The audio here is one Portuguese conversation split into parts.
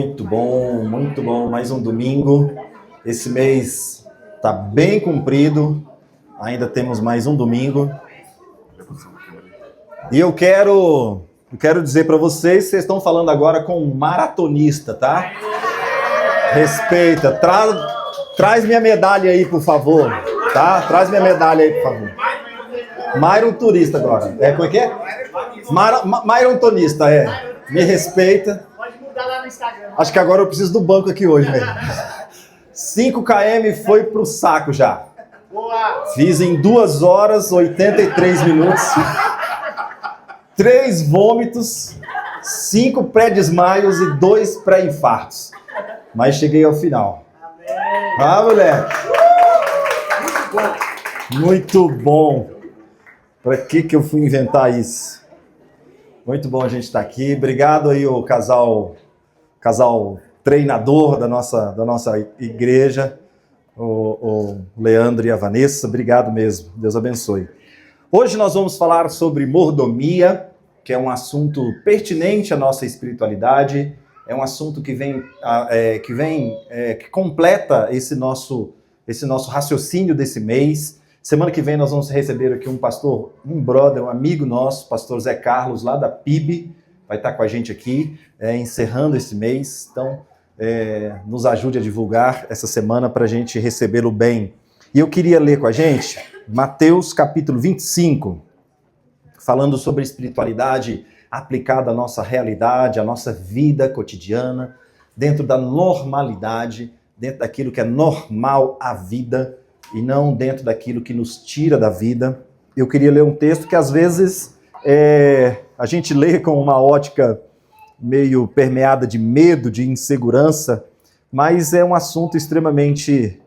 Muito bom, mais um domingo. Esse mês tá bem comprido, ainda temos mais um domingo. E eu quero dizer para vocês estão falando agora com um maratonista, tá? Respeita, traz minha medalha aí, por favor, tá? Traz minha medalha aí, por favor. Myron Turista agora. Como é que é? Myron Tonista, Me respeita. Pode mudar lá no Instagram. Acho que agora eu preciso do banco aqui hoje, velho. 5 km foi pro saco já. Boa! Fiz em 2 horas, 83 minutos. 3 vômitos, 5 pré-desmaios e 2 pré-infartos. Mas cheguei ao final. Amém. Ah, moleque! Muito bom! Pra que eu fui inventar isso? Muito bom a gente estar aqui. Obrigado aí o casal treinador da nossa igreja, o Leandro e a Vanessa. Obrigado mesmo. Deus abençoe. Hoje nós vamos falar sobre mordomia, que é um assunto pertinente à nossa espiritualidade. É um assunto que completa esse nosso raciocínio desse mês. Semana que vem nós vamos receber aqui um pastor, um brother, um amigo nosso, pastor Zé Carlos, lá da PIB, vai estar com a gente aqui, encerrando esse mês. Então, nos ajude a divulgar essa semana para a gente recebê-lo bem. E eu queria ler com a gente Mateus capítulo 25, falando sobre espiritualidade aplicada à nossa realidade, à nossa vida cotidiana, dentro da normalidade, dentro daquilo que é normal à vida, e não dentro daquilo que nos tira da vida. Eu queria ler um texto que às vezes a gente lê com uma ótica meio permeada de medo, de insegurança, mas é um assunto extremamente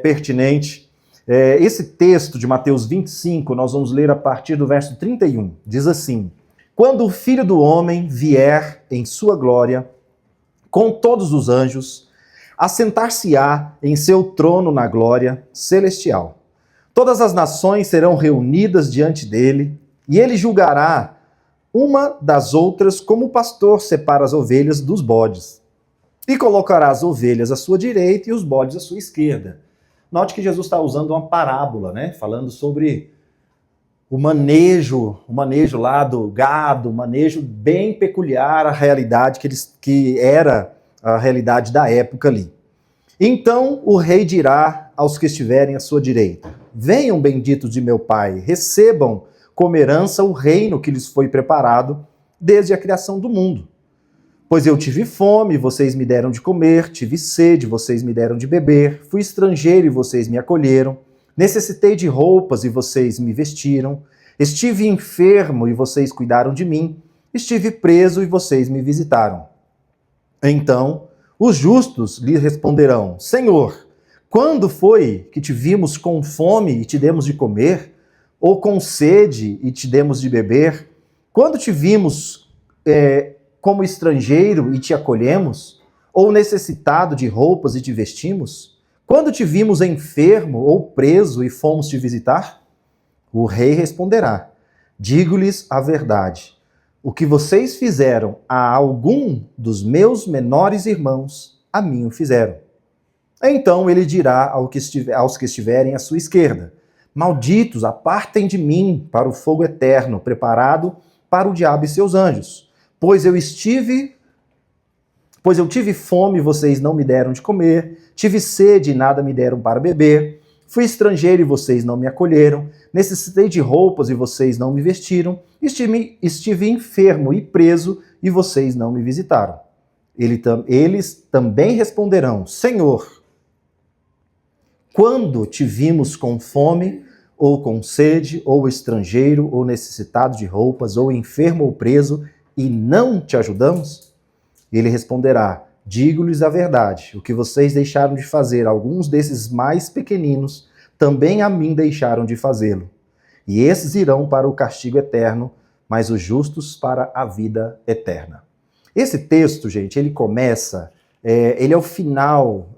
pertinente. Esse texto de Mateus 25, nós vamos ler a partir do verso 31. Diz assim: quando o Filho do Homem vier em sua glória, com todos os anjos, assentar-se-á em seu trono na glória celestial. Todas as nações serão reunidas diante dele, e ele julgará uma das outras como o pastor separa as ovelhas dos bodes. E colocará as ovelhas à sua direita e os bodes à sua esquerda. Note que Jesus está usando uma parábola, né? Falando sobre o manejo lá do gado, manejo bem peculiar à realidade que era a realidade da época ali. Então o rei dirá aos que estiverem à sua direita: venham, benditos de meu Pai, recebam como herança o reino que lhes foi preparado desde a criação do mundo. Pois eu tive fome, e vocês me deram de comer, tive sede, vocês me deram de beber, fui estrangeiro e vocês me acolheram, necessitei de roupas e vocês me vestiram, estive enfermo e vocês cuidaram de mim, estive preso e vocês me visitaram. Então os justos lhe responderão: Senhor, quando foi que te vimos com fome e te demos de comer? Ou com sede e te demos de beber? Quando te vimos como estrangeiro e te acolhemos? Ou necessitado de roupas e te vestimos? Quando te vimos enfermo ou preso e fomos te visitar? O rei responderá: digo-lhes a verdade. O que vocês fizeram a algum dos meus menores irmãos, a mim o fizeram. Então ele dirá aos que estiverem à sua esquerda: malditos, apartem de mim para o fogo eterno, preparado para o diabo e seus anjos. Pois eu tive fome e vocês não me deram de comer, tive sede e nada me deram para beber, fui estrangeiro e vocês não me acolheram, necessitei de roupas e vocês não me vestiram, estive enfermo e preso e vocês não me visitaram. Eles também responderão: Senhor, quando te vimos com fome, ou com sede, ou estrangeiro, ou necessitado de roupas, ou enfermo ou preso, e não te ajudamos? Ele responderá: digo-lhes a verdade, o que vocês deixaram de fazer alguns desses mais pequeninos, também a mim deixaram de fazê-lo. E esses irão para o castigo eterno, mas os justos para a vida eterna. Esse texto, gente, ele começa, ele é o final.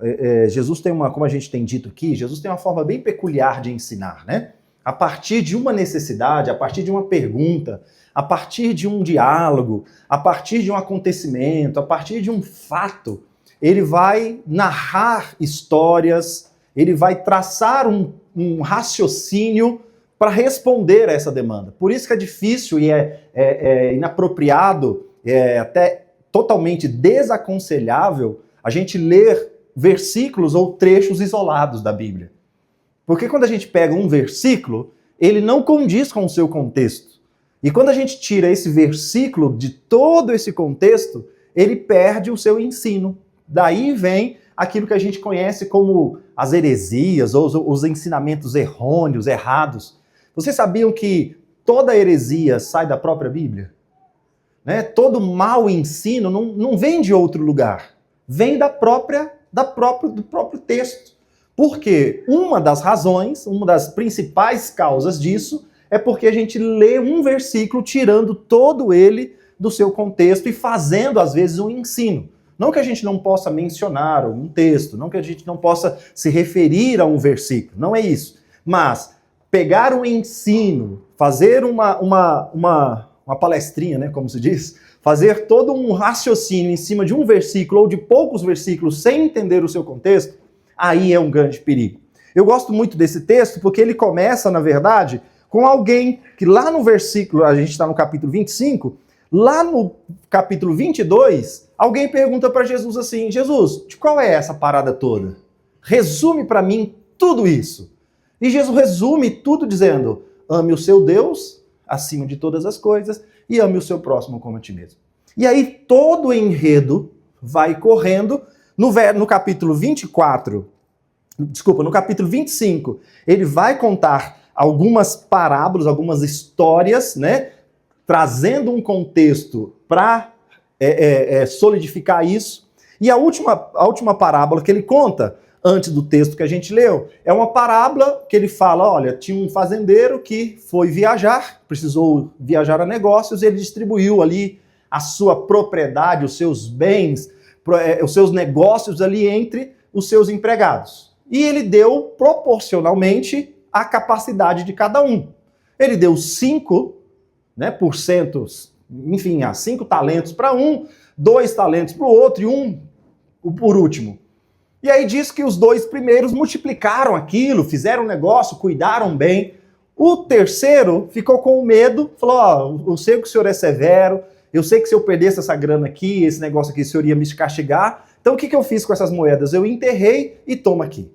Jesus tem como a gente tem dito aqui, Jesus tem uma forma bem peculiar de ensinar, né? a partir de uma necessidade, a partir de uma pergunta, a partir de um diálogo, a partir de um acontecimento, a partir de um fato, ele vai narrar histórias, ele vai traçar um raciocínio para responder a essa demanda. Por isso que é difícil e é inapropriado, até totalmente desaconselhável a gente ler versículos ou trechos isolados da Bíblia. Porque quando a gente pega um versículo, ele não condiz com o seu contexto. E quando a gente tira esse versículo de todo esse contexto, ele perde o seu ensino. Daí vem aquilo que a gente conhece como as heresias ou os ensinamentos errôneos, errados. Vocês sabiam que toda heresia sai da própria Bíblia? Né? Todo mau ensino não vem de outro lugar, vem do próprio texto. Porque uma das razões, uma das principais causas disso, é porque a gente lê um versículo tirando todo ele do seu contexto e fazendo, às vezes, um ensino. Não que a gente não possa mencionar um texto, não que a gente não possa se referir a um versículo, não é isso. Mas pegar um ensino, fazer uma palestrinha, né, como se diz, fazer todo um raciocínio em cima de um versículo ou de poucos versículos sem entender o seu contexto, aí é um grande perigo. Eu gosto muito desse texto porque ele começa, na verdade, com alguém que lá no versículo, a gente está no capítulo 25, lá no capítulo 22, alguém pergunta para Jesus assim, Jesus, de qual é essa parada toda? Resume para mim tudo isso. E Jesus resume tudo dizendo, ame o seu Deus acima de todas as coisas e ame o seu próximo como a ti mesmo. E aí todo o enredo vai correndo. No capítulo 24, no capítulo 25, ele vai contar algumas parábolas, algumas histórias, né, trazendo um contexto para solidificar isso. E a última parábola que ele conta, antes do texto que a gente leu, é uma parábola que ele fala, olha, tinha um fazendeiro que foi viajar, precisou viajar a negócios, e ele distribuiu ali a sua propriedade, os seus bens, os seus negócios ali entre os seus empregados. E ele deu proporcionalmente a capacidade de cada um. Ele deu 5%, enfim, 5 talentos para um, 2 talentos para o outro e 1 por último. E aí diz que os 2 primeiros multiplicaram aquilo, fizeram um negócio, cuidaram bem. O terceiro ficou com medo, falou, eu sei que o senhor é severo, eu sei que se eu perdesse essa grana aqui, esse negócio aqui, o senhor ia me castigar. Então o que eu fiz com essas moedas? Eu enterrei e toma aqui.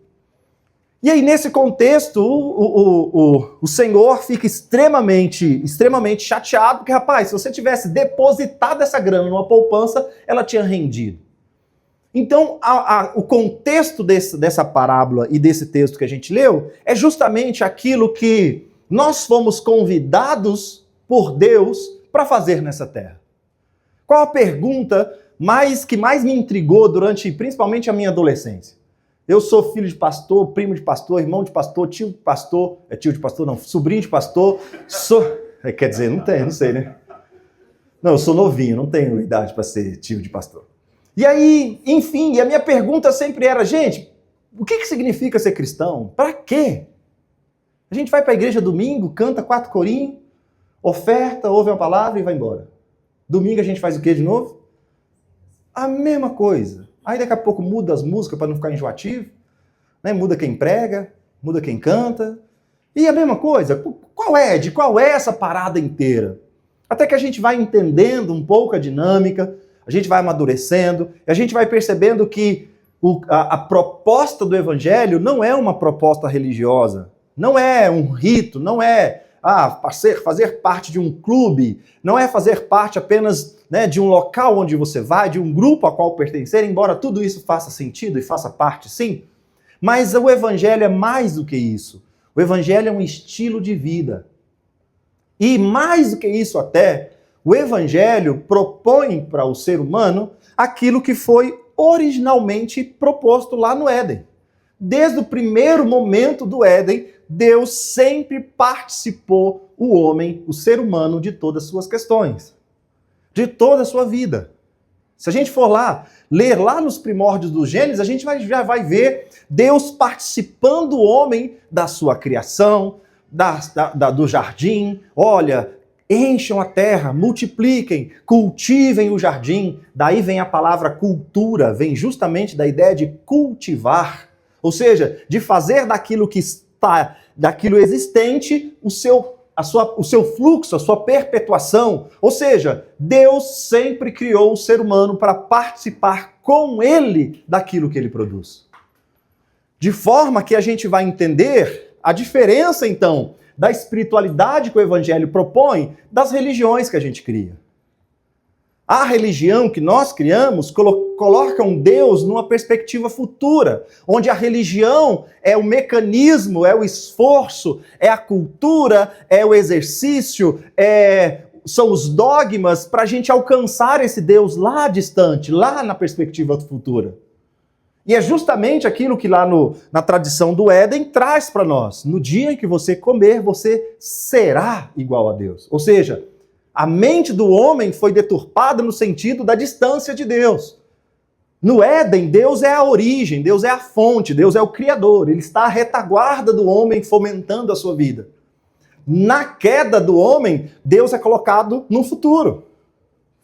E aí nesse contexto, o Senhor fica extremamente chateado, porque rapaz, se você tivesse depositado essa grana numa poupança, ela tinha rendido. Então o contexto dessa parábola e desse texto que a gente leu é justamente aquilo que nós fomos convidados por Deus para fazer nessa terra. Qual a pergunta que mais me intrigou durante, principalmente, a minha adolescência? Eu sou filho de pastor, primo de pastor, irmão de pastor, tio de pastor, sobrinho de pastor, quer dizer, não sei, né? Não, eu sou novinho, não tenho idade para ser tio de pastor. E aí, enfim, a minha pergunta sempre era, gente, o que significa ser cristão? Para quê? A gente vai para a igreja domingo, canta 4 corinhos, oferta, ouve uma palavra e vai embora. Domingo a gente faz o quê de novo? A mesma coisa. Aí daqui a pouco muda as músicas para não ficar enjoativo, né? Muda quem prega, muda quem canta. E a mesma coisa, de qual é essa parada inteira? Até que a gente vai entendendo um pouco a dinâmica, a gente vai amadurecendo, e a gente vai percebendo que a proposta do evangelho não é uma proposta religiosa, não é um rito, não é fazer parte de um clube, não é fazer parte apenas, né, de um local onde você vai, de um grupo a qual pertencer, embora tudo isso faça sentido e faça parte, sim. Mas o evangelho é mais do que isso. O evangelho é um estilo de vida. E mais do que isso até, o evangelho propõe para o ser humano aquilo que foi originalmente proposto lá no Éden. Desde o primeiro momento do Éden, Deus sempre participou, o homem, o ser humano, de todas as suas questões, de toda a sua vida. Se a gente for lá, ler lá nos primórdios do Gênesis, a gente já vai ver Deus participando o homem da sua criação, do jardim, olha, encham a terra, multipliquem, cultivem o jardim. Daí vem a palavra cultura, vem justamente da ideia de cultivar. Ou seja, de fazer daquilo que está, daquilo existente, o seu fluxo, a sua perpetuação. Ou seja, Deus sempre criou o ser humano para participar com ele daquilo que ele produz. De forma que a gente vai entender a diferença, então, da espiritualidade que o Evangelho propõe das religiões que a gente cria. A religião que nós criamos coloca um Deus numa perspectiva futura, onde a religião é o mecanismo, é o esforço, é a cultura, é o exercício, são os dogmas para a gente alcançar esse Deus lá distante, lá na perspectiva futura. E é justamente aquilo que lá na tradição do Éden traz para nós. No dia em que você comer, você será igual a Deus. Ou seja, a mente do homem foi deturpada no sentido da distância de Deus. No Éden, Deus é a origem, Deus é a fonte, Deus é o Criador. Ele está à retaguarda do homem, fomentando a sua vida. Na queda do homem, Deus é colocado no futuro.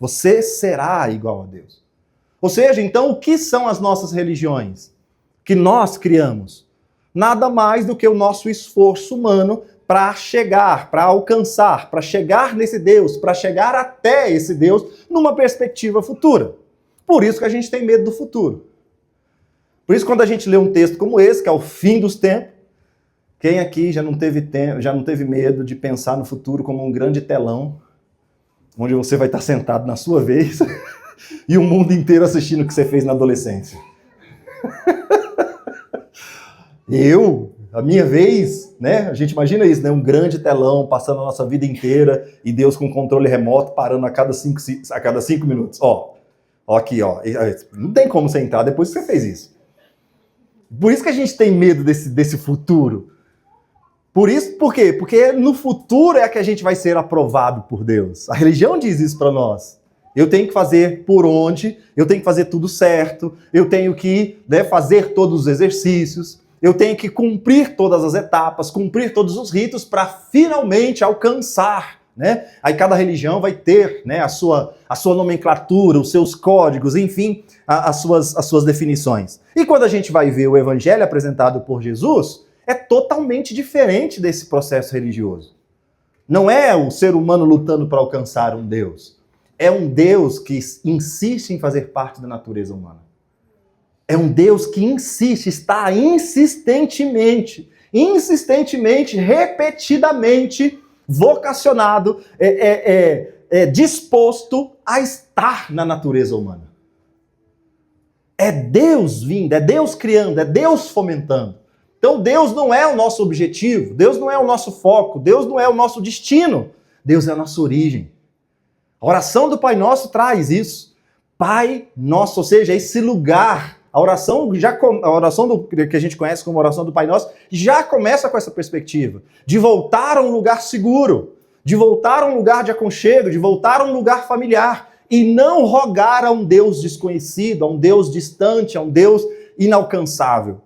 Você será igual a Deus. Ou seja, então, o que são as nossas religiões? Que nós criamos. Nada mais do que o nosso esforço humano para chegar, para alcançar, para chegar nesse Deus, para chegar até esse Deus numa perspectiva futura. Por isso que a gente tem medo do futuro. Por isso, quando a gente lê um texto como esse, que é o fim dos tempos, quem aqui já não teve medo de pensar no futuro como um grande telão, onde você vai estar sentado na sua vez e o mundo inteiro assistindo o que você fez na adolescência? A minha vez, né? A gente imagina isso, né? Um grande telão passando a nossa vida inteira e Deus com controle remoto parando a cada 5 minutos. Ó, aqui, ó. Não tem como você entrar depois que você fez isso. Por isso que a gente tem medo desse futuro. Por quê? Porque no futuro é que a gente vai ser aprovado por Deus. A religião diz isso para nós. Eu tenho que fazer por onde, eu tenho que fazer tudo certo, eu tenho que, né, fazer todos os exercícios, eu tenho que cumprir todas as etapas, cumprir todos os ritos para finalmente alcançar, né? Aí cada religião vai ter, né, a sua nomenclatura, os seus códigos, enfim, as suas definições. E quando a gente vai ver o evangelho apresentado por Jesus, é totalmente diferente desse processo religioso. Não é o ser humano lutando para alcançar um Deus. É um Deus que insiste em fazer parte da natureza humana. É um Deus que insiste, está insistentemente, repetidamente vocacionado, disposto a estar na natureza humana. É Deus vindo, é Deus criando, é Deus fomentando. Então Deus não é o nosso objetivo, Deus não é o nosso foco, Deus não é o nosso destino, Deus é a nossa origem. A oração do Pai Nosso traz isso. Pai Nosso, ou seja, esse lugar. A oração que a gente conhece como oração do Pai Nosso já começa com essa perspectiva. De voltar a um lugar seguro, de voltar a um lugar de aconchego, de voltar a um lugar familiar. E não rogar a um Deus desconhecido, a um Deus distante, a um Deus inalcançável.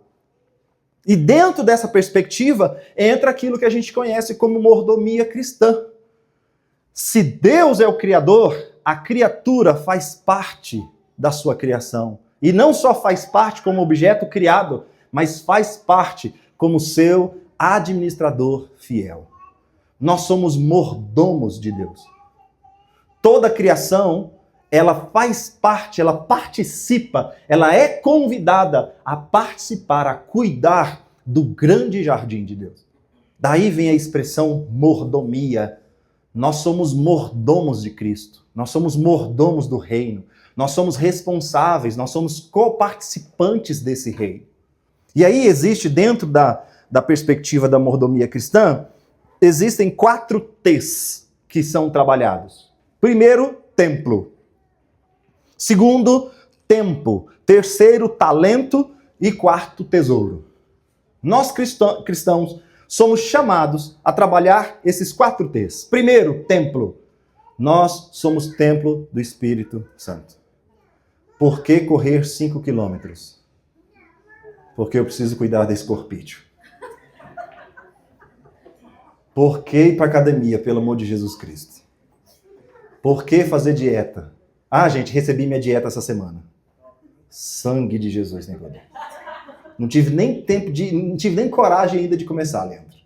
E dentro dessa perspectiva entra aquilo que a gente conhece como mordomia cristã. Se Deus é o Criador, a criatura faz parte da sua criação. E não só faz parte como objeto criado, mas faz parte como seu administrador fiel. Nós somos mordomos de Deus. Toda a criação, ela faz parte, ela participa, ela é convidada a participar, a cuidar do grande jardim de Deus. Daí vem a expressão mordomia. Nós somos mordomos de Cristo, nós somos mordomos do reino, nós somos responsáveis, nós somos coparticipantes desse reino. E aí existe, dentro da perspectiva da mordomia cristã, existem 4 T's que são trabalhados. Primeiro, templo. Segundo, tempo. Terceiro, talento. E 4, tesouro. Nós cristãos somos chamados a trabalhar esses 4 T's. Primeiro, templo. Nós somos templo do Espírito Santo. Por que correr 5 quilômetros? Porque eu preciso cuidar desse corpício. Por que ir para academia, pelo amor de Jesus Cristo? Por que fazer dieta? Ah, gente, recebi minha dieta essa semana. Sangue de Jesus tem poder. Não tive nem coragem ainda de começar, Leandro.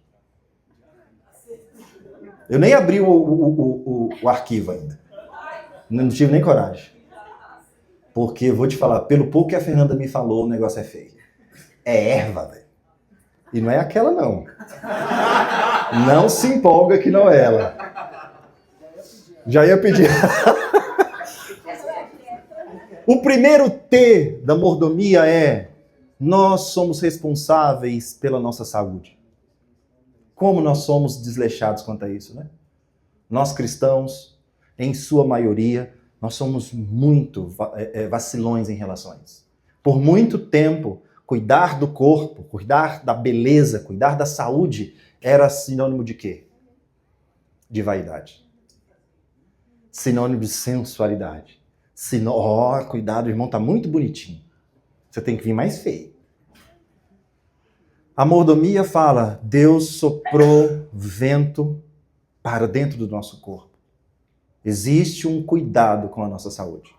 Eu nem abri o arquivo ainda. Não tive nem coragem. Porque, vou te falar, pelo pouco que a Fernanda me falou, o negócio é feio. É erva, velho. E não é aquela, não. Não se empolga que não é ela. Já ia pedir. O primeiro T da mordomia é: nós somos responsáveis pela nossa saúde. Como nós somos desleixados quanto a isso, né? Nós cristãos, em sua maioria, nós somos muito vacilões em relação a isso. Por muito tempo, cuidar do corpo, cuidar da beleza, cuidar da saúde era sinônimo de quê? De vaidade. Sinônimo de sensualidade. Cuidado, irmão, tá muito bonitinho. Você tem que vir mais feio. A mordomia fala: Deus soprou vento para dentro do nosso corpo. Existe um cuidado com a nossa saúde.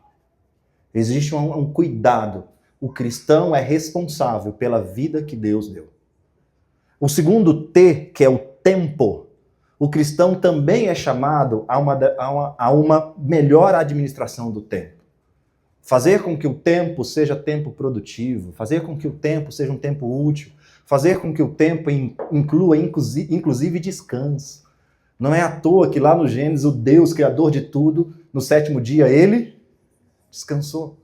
Existe um cuidado. O cristão é responsável pela vida que Deus deu. O segundo T, que é o tempo, o cristão também é chamado a uma melhor administração do tempo. Fazer com que o tempo seja tempo produtivo, fazer com que o tempo seja um tempo útil, fazer com que o tempo inclua inclusive descanso. Não é à toa que lá no Gênesis, o Deus, criador de tudo, no 7º dia, ele descansou.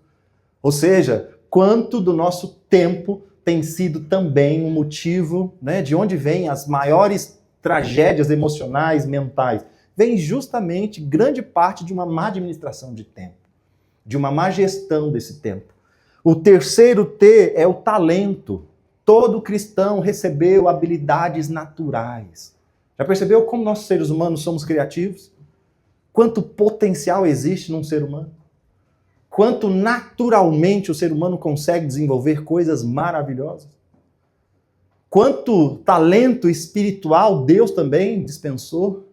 Ou seja, quanto do nosso tempo tem sido também um motivo, né, de onde vêm as maiores tragédias emocionais, mentais. Vem justamente grande parte de uma má administração de tempo, de uma má gestão desse tempo. O terceiro T é o talento. Todo cristão recebeu habilidades naturais. Já percebeu como nós seres humanos somos criativos? Quanto potencial existe num ser humano? Quanto naturalmente o ser humano consegue desenvolver coisas maravilhosas? Quanto talento espiritual Deus também dispensou?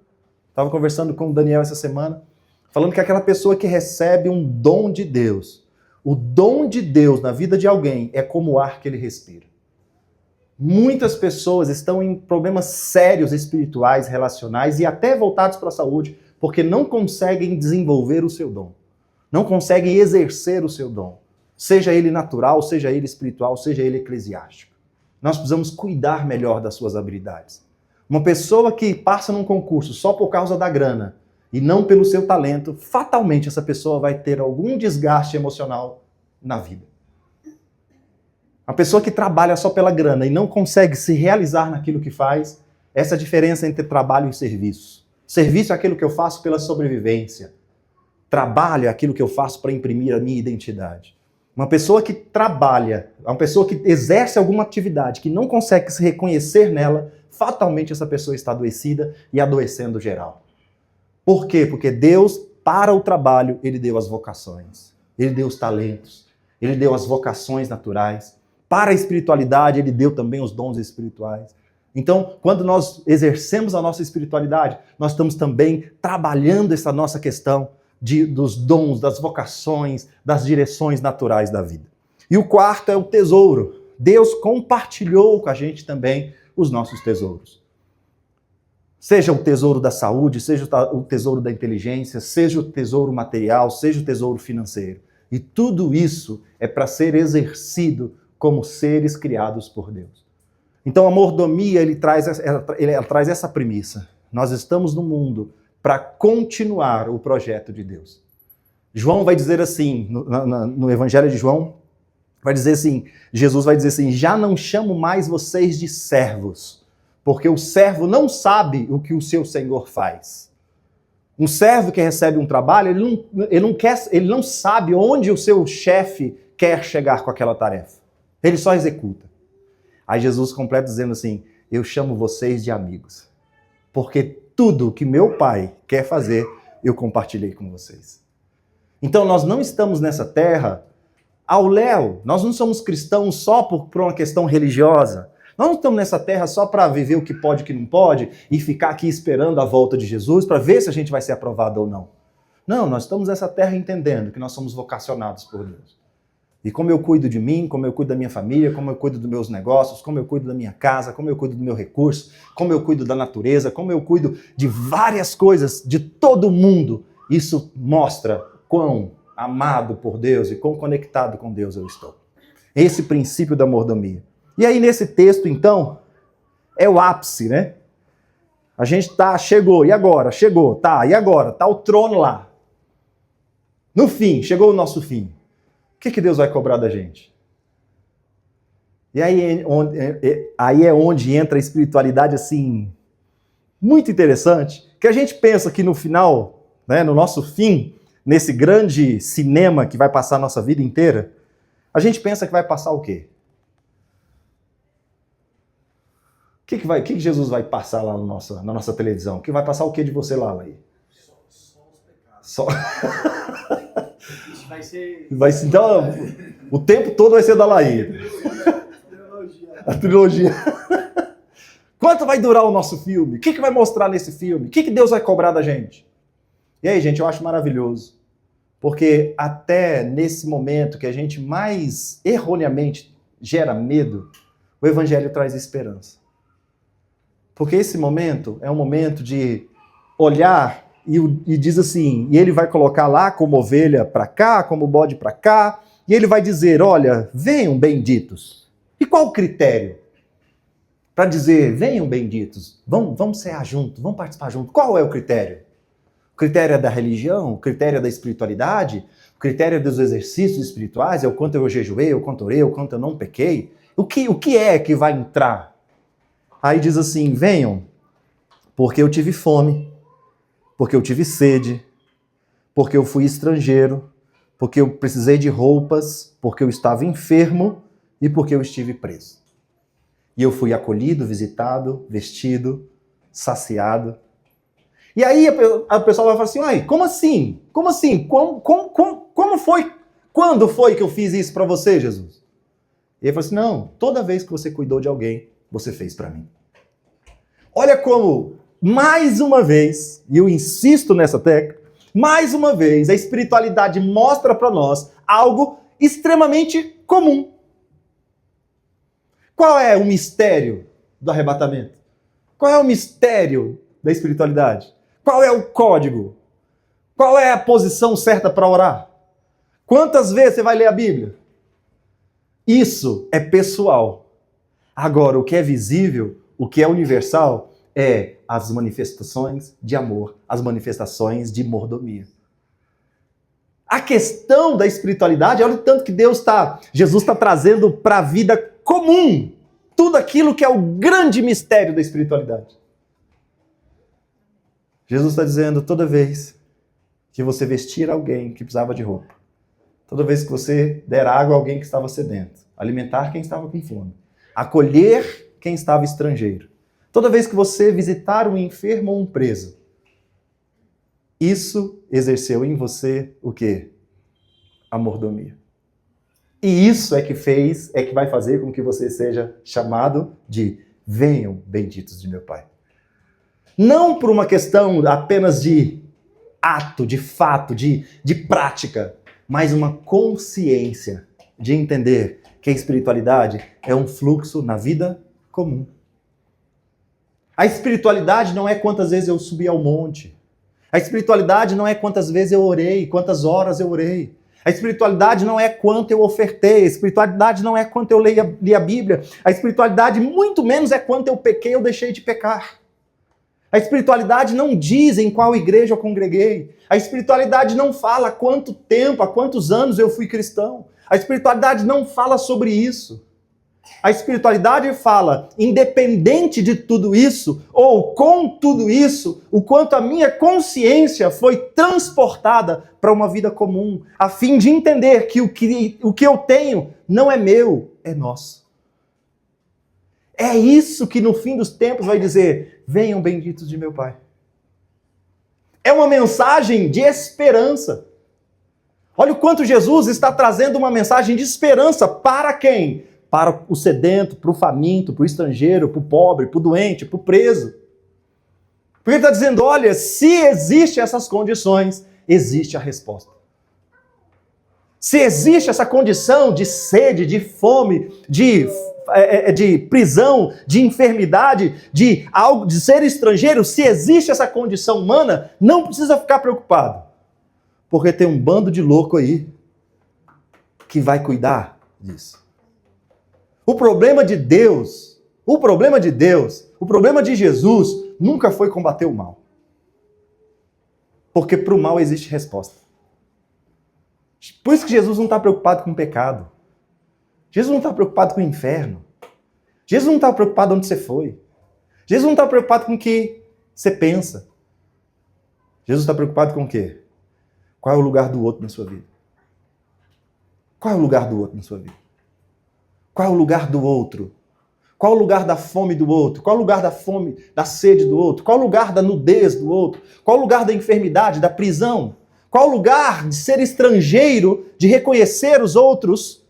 Estava conversando com o Daniel essa semana, falando que aquela pessoa que recebe um dom de Deus, o dom de Deus na vida de alguém é como o ar que ele respira. Muitas pessoas estão em problemas sérios espirituais, relacionais e até voltados para a saúde, porque não conseguem desenvolver o seu dom. Não conseguem exercer o seu dom. Seja ele natural, seja ele espiritual, seja ele eclesiástico. Nós precisamos cuidar melhor das suas habilidades. Uma pessoa que passa num concurso só por causa da grana e não pelo seu talento, fatalmente essa pessoa vai ter algum desgaste emocional na vida. A pessoa que trabalha só pela grana e não consegue se realizar naquilo que faz, essa é a diferença entre trabalho e serviço. Serviço é aquilo que eu faço pela sobrevivência. Trabalho é aquilo que eu faço para imprimir a minha identidade. Uma pessoa que trabalha, uma pessoa que exerce alguma atividade, que não consegue se reconhecer nela, fatalmente essa pessoa está adoecida e adoecendo geral. Por quê? Porque Deus, para o trabalho, Ele deu as vocações. Ele deu os talentos. Ele deu as vocações naturais. Para a espiritualidade, Ele deu também os dons espirituais. Então, quando nós exercemos a nossa espiritualidade, nós estamos também trabalhando essa nossa questão dos dons, das vocações, das direções naturais da vida. E o quarto é o tesouro. Deus compartilhou com a gente também os nossos tesouros. Seja o tesouro da saúde, seja o tesouro da inteligência, seja o tesouro material, seja o tesouro financeiro. E tudo isso é para ser exercido como seres criados por Deus. Então a mordomia ela traz essa premissa. Nós estamos no mundo para continuar o projeto de Deus. João vai dizer assim, no Evangelho de João, vai dizer assim, Jesus vai dizer assim: já não chamo mais vocês de servos, porque o servo não sabe o que o seu senhor faz. Um servo que recebe um trabalho, ele não sabe onde o seu chefe quer chegar com aquela tarefa. Ele só executa. Aí Jesus completa dizendo assim: eu chamo vocês de amigos, porque tudo que meu Pai quer fazer, eu compartilhei com vocês. Então nós não estamos nessa terra ao léu. Nós não somos cristãos só por uma questão religiosa. Nós não estamos nessa terra só para viver o que pode e o que não pode e ficar aqui esperando a volta de Jesus para ver se a gente vai ser aprovado ou não. Não, nós estamos nessa terra entendendo que nós somos vocacionados por Deus. E como eu cuido de mim, como eu cuido da minha família, como eu cuido dos meus negócios, como eu cuido da minha casa, como eu cuido do meu recurso, como eu cuido da natureza, como eu cuido de várias coisas, de todo mundo, isso mostra quão amado por Deus e quão conectado com Deus eu estou. Esse princípio da mordomia. E aí nesse texto, então, é o ápice, né? A gente chegou, e agora? Chegou, e agora? Tá o trono lá. No fim, chegou o nosso fim. O que Deus vai cobrar da gente? E aí é onde entra a espiritualidade, assim, muito interessante, que a gente pensa que no final, né, no nosso fim, nesse grande cinema que vai passar a nossa vida inteira, a gente pensa que vai passar o quê? O que Jesus vai passar lá na nossa televisão? Que vai passar o que de você lá, Laí? Só os pecados. Só... Vai ser... Então, o tempo todo vai ser da Laí. A trilogia. Quanto vai durar o nosso filme? O que vai mostrar nesse filme? O que Deus vai cobrar da gente? E aí, gente, eu acho maravilhoso. Porque até nesse momento que a gente mais erroneamente gera medo, o Evangelho traz esperança. Porque esse momento é um momento de olhar e diz assim, e ele vai colocar lá como ovelha para cá, como bode para cá, e ele vai dizer, olha, venham benditos. E qual o critério para dizer, venham benditos, vamos cear junto, vamos participar junto? Qual é o critério? O critério é da religião? O critério é da espiritualidade? O critério é dos exercícios espirituais? É o quanto eu jejuei, o quanto orei, o quanto eu não pequei? O que é que vai entrar? Aí diz assim, venham, porque eu tive fome, porque eu tive sede, porque eu fui estrangeiro, porque eu precisei de roupas, porque eu estava enfermo e porque eu estive preso. E eu fui acolhido, visitado, vestido, saciado. E aí a pessoa vai falar assim, ai, como assim? Como assim? Como foi? Quando foi que eu fiz isso para você, Jesus? E ele fala assim, não, toda vez que você cuidou de alguém, você fez para mim. Olha como, mais uma vez, e eu insisto nessa tecla, mais uma vez, a espiritualidade mostra para nós algo extremamente comum. Qual é o mistério do arrebatamento? Qual é o mistério da espiritualidade? Qual é o código? Qual é a posição certa para orar? Quantas vezes você vai ler a Bíblia? Isso é pessoal. Agora, o que é visível, o que é universal, é as manifestações de amor, as manifestações de mordomia. A questão da espiritualidade, olha o tanto que Jesus está trazendo para a vida comum, tudo aquilo que é o grande mistério da espiritualidade. Jesus está dizendo, toda vez que você vestir alguém que precisava de roupa, toda vez que você der água a alguém que estava sedento, alimentar quem estava com fome, acolher quem estava estrangeiro, toda vez que você visitar um enfermo ou um preso, isso exerceu em você o quê? A mordomia. E isso é que vai fazer com que você seja chamado de venham benditos de meu Pai. Não por uma questão apenas de ato, de fato, de prática, mas uma consciência de entender que a espiritualidade é um fluxo na vida comum. A espiritualidade não é quantas vezes eu subi ao monte. A espiritualidade não é quantas vezes eu orei, quantas horas eu orei. A espiritualidade não é quanto eu ofertei. A espiritualidade não é quanto eu li a Bíblia. A espiritualidade muito menos é quanto eu pequei ou deixei de pecar. A espiritualidade não diz em qual igreja eu congreguei. A espiritualidade não fala há quanto tempo, há quantos anos eu fui cristão. A espiritualidade não fala sobre isso. A espiritualidade fala, independente de tudo isso, ou com tudo isso, o quanto a minha consciência foi transportada para uma vida comum, a fim de entender que o que eu tenho não é meu, é nosso. É isso que no fim dos tempos vai dizer, venham benditos de meu Pai. É uma mensagem de esperança. Olha o quanto Jesus está trazendo uma mensagem de esperança para quem? para o sedento, para o faminto, para o estrangeiro, para o pobre, para o doente, para o preso. Porque ele está dizendo, olha, se existem essas condições, existe a resposta. Se existe essa condição de sede, de fome, de prisão, de enfermidade, de ser estrangeiro, se existe essa condição humana, não precisa ficar preocupado. Porque tem um bando de louco aí que vai cuidar disso. O problema de Deus, o problema de Jesus nunca foi combater o mal. Porque para o mal existe resposta. Por isso que Jesus não está preocupado com o pecado. Jesus não está preocupado com o inferno. Jesus não está preocupado onde você foi. Jesus não está preocupado com o que você pensa. Jesus está preocupado com o quê? Qual é o lugar do outro na sua vida? Qual é o lugar do outro na sua vida? Qual é o lugar do outro? Qual é o lugar da fome do outro? Qual é o lugar da fome, da sede do outro? Qual é o lugar da nudez do outro? Qual é o lugar da enfermidade, da prisão? Qual o lugar de ser estrangeiro, de reconhecer os outros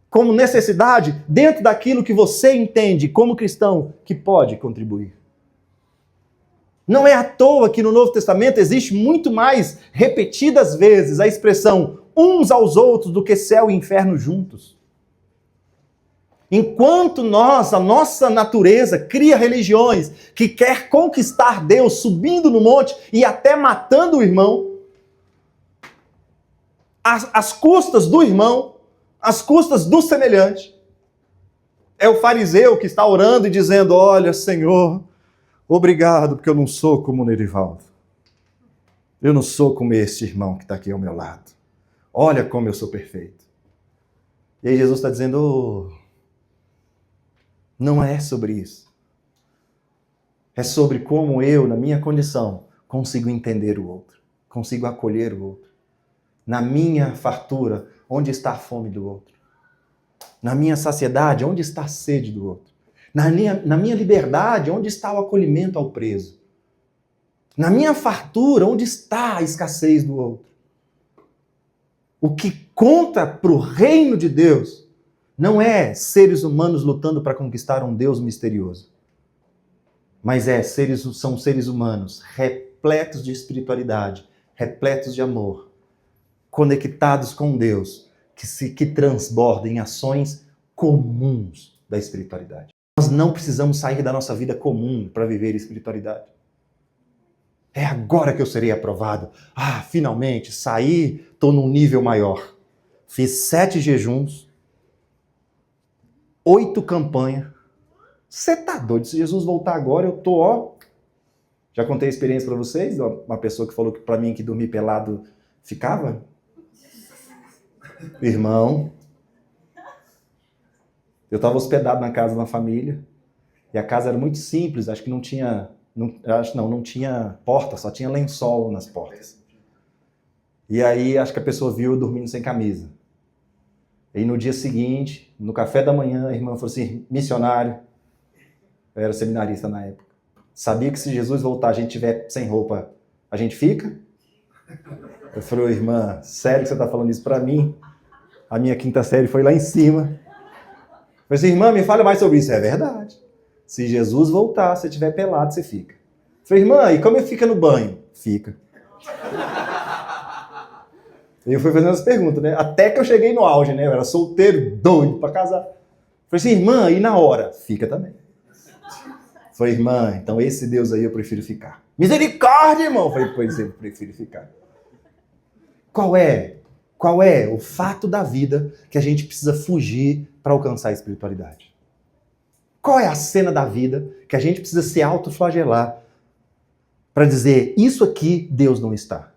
como necessidade, dentro daquilo que você entende como cristão que pode contribuir? Não é à toa que no Novo Testamento existe muito mais repetidas vezes a expressão uns aos outros do que céu e inferno juntos. Enquanto a nossa natureza cria religiões que quer conquistar Deus subindo no monte e até matando o irmão, às custas do irmão, às custas do semelhante. É o fariseu que está orando e dizendo, olha, Senhor, obrigado, porque eu não sou como o Nerivaldo. Eu não sou como este irmão que está aqui ao meu lado. Olha como eu sou perfeito. E aí Jesus está dizendo, não é sobre isso. É sobre como eu, na minha condição, consigo entender o outro. Consigo acolher o outro. Na minha fartura, onde está a fome do outro? Na minha saciedade, onde está a sede do outro? Na minha liberdade, onde está o acolhimento ao preso? Na minha fartura, onde está a escassez do outro? O que conta para o reino de Deus não é seres humanos lutando para conquistar um Deus misterioso, mas são seres humanos repletos de espiritualidade, repletos de amor, conectados com Deus, que transbordam em ações comuns da espiritualidade. Nós não precisamos sair da nossa vida comum para viver espiritualidade. É agora que eu serei aprovado. Ah, finalmente, saí, estou num nível maior. Fiz 7 jejuns, 8 campanhas. Você tá doido? Se Jesus voltar agora, eu tô, ó... Já contei a experiência para vocês? Uma pessoa que falou para mim que dormir pelado ficava? Irmão, eu estava hospedado na casa de uma família e a casa era muito simples, acho que não tinha porta, só tinha lençol nas portas. E aí acho que a pessoa viu eu dormindo sem camisa. E no dia seguinte, no café da manhã, a irmã falou assim, missionário, eu era seminarista na época, sabia que se Jesus voltar a gente tiver sem roupa, a gente fica? Eu falei, irmã, sério que você está falando isso para mim? A minha 5ª série foi lá em cima. Eu falei assim, irmã, me fala mais sobre isso. É verdade. Se Jesus voltar, se estiver pelado, você fica. Eu falei, irmã, e como fica no banho? Fica. E eu fui fazendo as perguntas, né? Até que eu cheguei no auge, né? Eu era solteiro, doido para casar. Eu falei assim, irmã, e na hora? Fica também. Eu falei, irmã, então esse Deus aí eu prefiro ficar. Misericórdia, irmão! Eu falei, pois eu prefiro ficar. Qual é o fato da vida que a gente precisa fugir para alcançar a espiritualidade? Qual é a cena da vida que a gente precisa se autoflagelar para dizer, isso aqui Deus não está.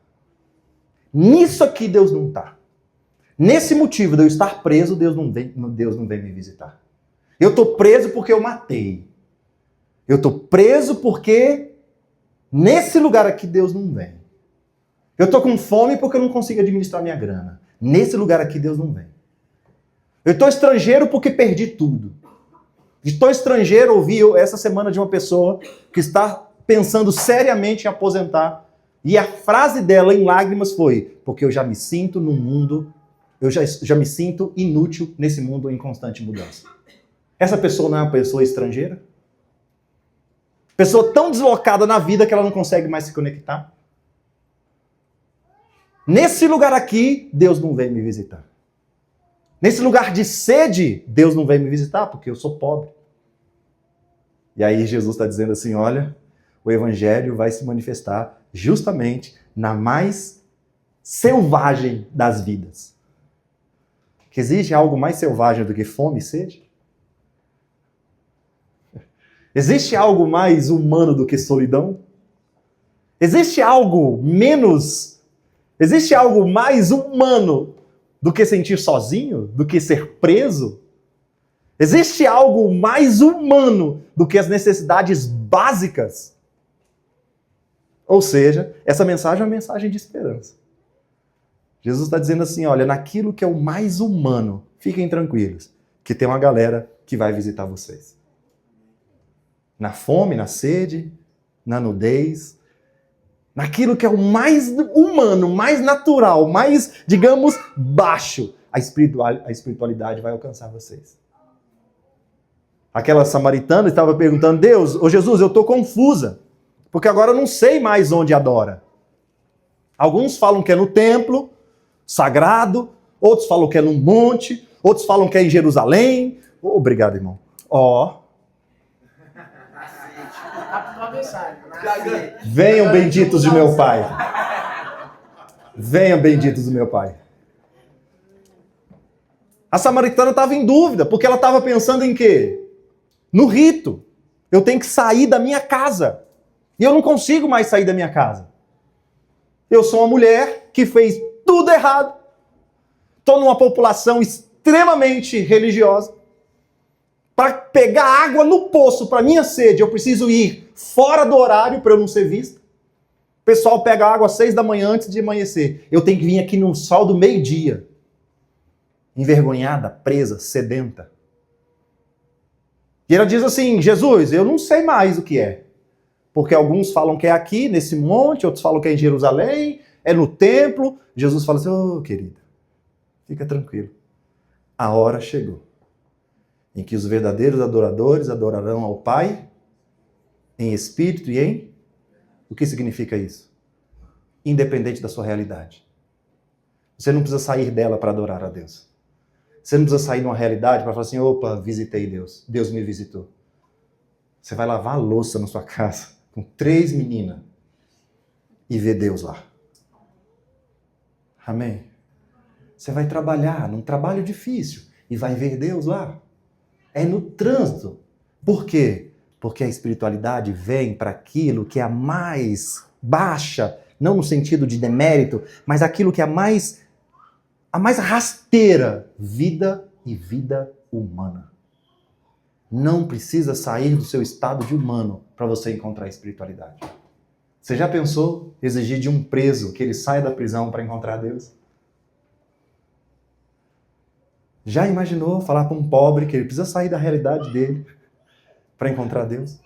Nisso aqui Deus não está. Nesse motivo de eu estar preso, Deus não vem me visitar. Eu estou preso porque eu matei. Eu estou preso porque nesse lugar aqui Deus não vem. Eu estou com fome porque eu não consigo administrar minha grana. Nesse lugar aqui Deus não vem. Eu estou estrangeiro porque perdi tudo. Estou estrangeiro, ouvi essa semana de uma pessoa que está pensando seriamente em aposentar. E a frase dela em lágrimas foi, porque eu já me sinto num mundo eu já me sinto inútil nesse mundo em constante mudança. Essa pessoa não é uma pessoa estrangeira? Pessoa tão deslocada na vida que ela não consegue mais se conectar? Nesse lugar aqui, Deus não vem me visitar. Nesse lugar de sede, Deus não vem me visitar porque eu sou pobre. E aí Jesus está dizendo assim, olha, o evangelho vai se manifestar justamente na mais selvagem das vidas. Que existe algo mais selvagem do que fome e sede? Existe algo mais humano do que solidão? Existe algo mais humano do que sentir sozinho? Do que ser preso? Existe algo mais humano do que as necessidades básicas? Ou seja, essa mensagem é uma mensagem de esperança. Jesus está dizendo assim, olha, naquilo que é o mais humano, fiquem tranquilos, que tem uma galera que vai visitar vocês. Na fome, na sede, na nudez, naquilo que é o mais humano, mais natural, mais, digamos, baixo, a espiritualidade vai alcançar vocês. Aquela samaritana estava perguntando, Deus, ô Jesus, eu estou confusa, porque agora eu não sei mais onde adora. Alguns falam que é no templo sagrado, outros falam que é num monte, outros falam que é em Jerusalém. Obrigado, irmão. Venham benditos de meu Pai. Venham benditos do meu Pai. A samaritana estava em dúvida, porque ela estava pensando em quê? No rito. Eu tenho que sair da minha casa. E eu não consigo mais sair da minha casa. Eu sou uma mulher que fez tudo errado. Estou numa população extremamente religiosa. Para pegar água no poço para minha sede, eu preciso ir fora do horário para eu não ser visto. O pessoal pega água às 6 da manhã antes de amanhecer. Eu tenho que vir aqui no sol do meio-dia. Envergonhada, presa, sedenta. E ela diz assim, Jesus, eu não sei mais o que é. Porque alguns falam que é aqui, nesse monte, outros falam que é em Jerusalém, é no templo. Jesus fala assim, ô querida, fica tranquilo. A hora chegou em que os verdadeiros adoradores adorarão ao Pai em espírito e em... O que significa isso? Independente da sua realidade. Você não precisa sair dela para adorar a Deus. Você não precisa sair de uma realidade para falar assim, opa, visitei Deus. Deus me visitou. Você vai lavar a louça na sua casa com 3 meninas e ver Deus lá. Amém? Você vai trabalhar num trabalho difícil e vai ver Deus lá. É no trânsito. Por quê? Porque a espiritualidade vem para aquilo que é a mais baixa, não no sentido de demérito, mas aquilo que é a mais rasteira, vida e vida humana. Não precisa sair do seu estado de humano para você encontrar a espiritualidade. Você já pensou exigir de um preso que ele saia da prisão para encontrar Deus? Já imaginou falar para um pobre que ele precisa sair da realidade dele para encontrar Deus?